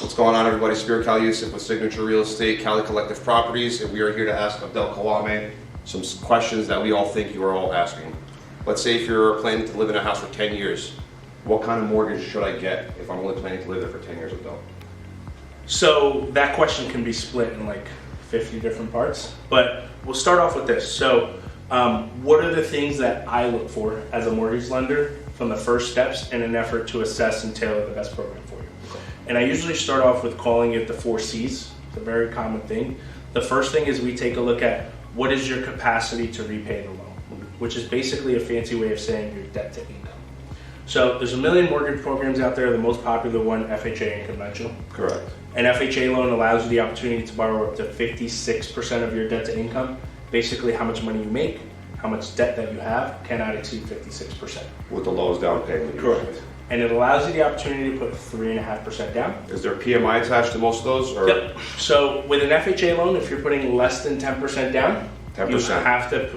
What's going on, everybody? Spero Kalyoussef with Signature Real Estate, Kaly Collective Properties, and we are here to ask Abdel Khawatmi some questions that we all think you are all asking. Let's say if you're planning to live in a house for 10 years, what kind of mortgage should I get if I'm only planning to live there for 10 years, Abdel? So that question can be split in like 50 different parts, but we'll start off with this. So what are the things that I look for as a mortgage lender from the first steps in an effort to assess and tailor the best program for you? And I usually start off with calling it the 4 C's. It's a very common thing. The first thing is we take a look at what is your capacity to repay the loan, which is basically a fancy way of saying your debt to income. So there's a million mortgage programs out there. The most popular one, FHA and conventional. Correct. An FHA loan allows you the opportunity to borrow up to 56% of your debt to income. Basically how much money you make, how much debt that you have cannot exceed 56%. With the lowest down payment. Correct. And it allows you the opportunity to put 3.5% down. Is there PMI attached to most of those? Or? Yep. So with an FHA loan, if you're putting less than 10% down, 10%.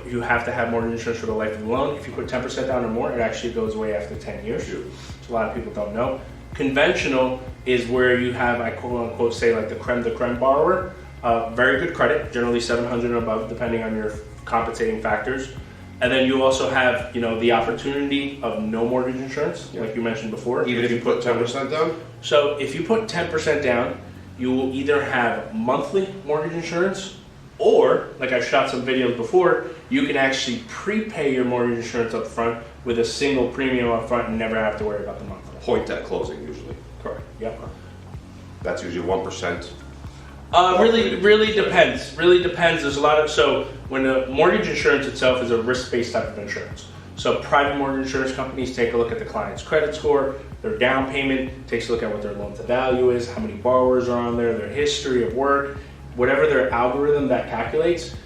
you have to have mortgage insurance for the life of the loan. If you put 10% down or more, it actually goes away after 10 years. Which a lot of people don't know. Conventional is where you have, I quote unquote say like the creme de creme borrower, very good credit, generally 700 and above, depending on your compensating factors. And then you also have, the opportunity of no mortgage insurance, like you mentioned before. Even if you put 10% down? So if you put 10% down, you will either have monthly mortgage insurance, or, like I've shot some videos before, you can actually prepay your mortgage insurance up front with a single premium up front and never have to worry about the monthly. Point at closing, usually. Correct, yep. That's usually 1%. Really depends. Really depends. There's a lot of, so when the mortgage insurance itself is a risk-based type of insurance. So private mortgage insurance companies take a look at the client's credit score, their down payment, takes a look at what their loan to value is, how many borrowers are on there, their history of work, whatever their algorithm that calculates,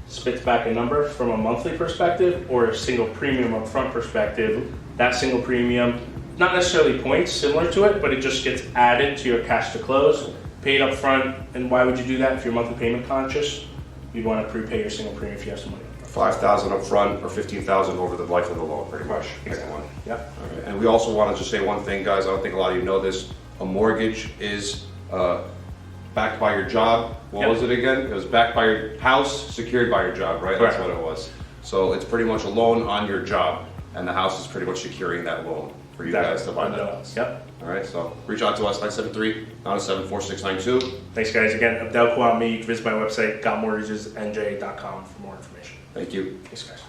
spits back a number from a monthly perspective or a single premium upfront perspective. That single premium, not necessarily points similar to it, but it just gets added to your cash to close, paid up front. And why would you do that? If you're monthly payment conscious, you'd want to prepay your single premium if you have some money. $5,000 up front or $15,000 over the life of the loan, pretty much. Exactly. Yep. Right. And we also want to just say one thing, guys. I don't think a lot of you know this. A mortgage is backed by your job. What was it again? It was backed by your house, secured by your job, right? Correct. That's what it was. So it's pretty much a loan on your job, and the house is pretty much securing that loan for you guys to buy that house. Yep. All right, so reach out to us, 973-907-4692. Thanks, guys. Again, Abdel Khawatmi. You can visit my website, gotmortgagesnj.com for more information. Thank you. Thanks, guys.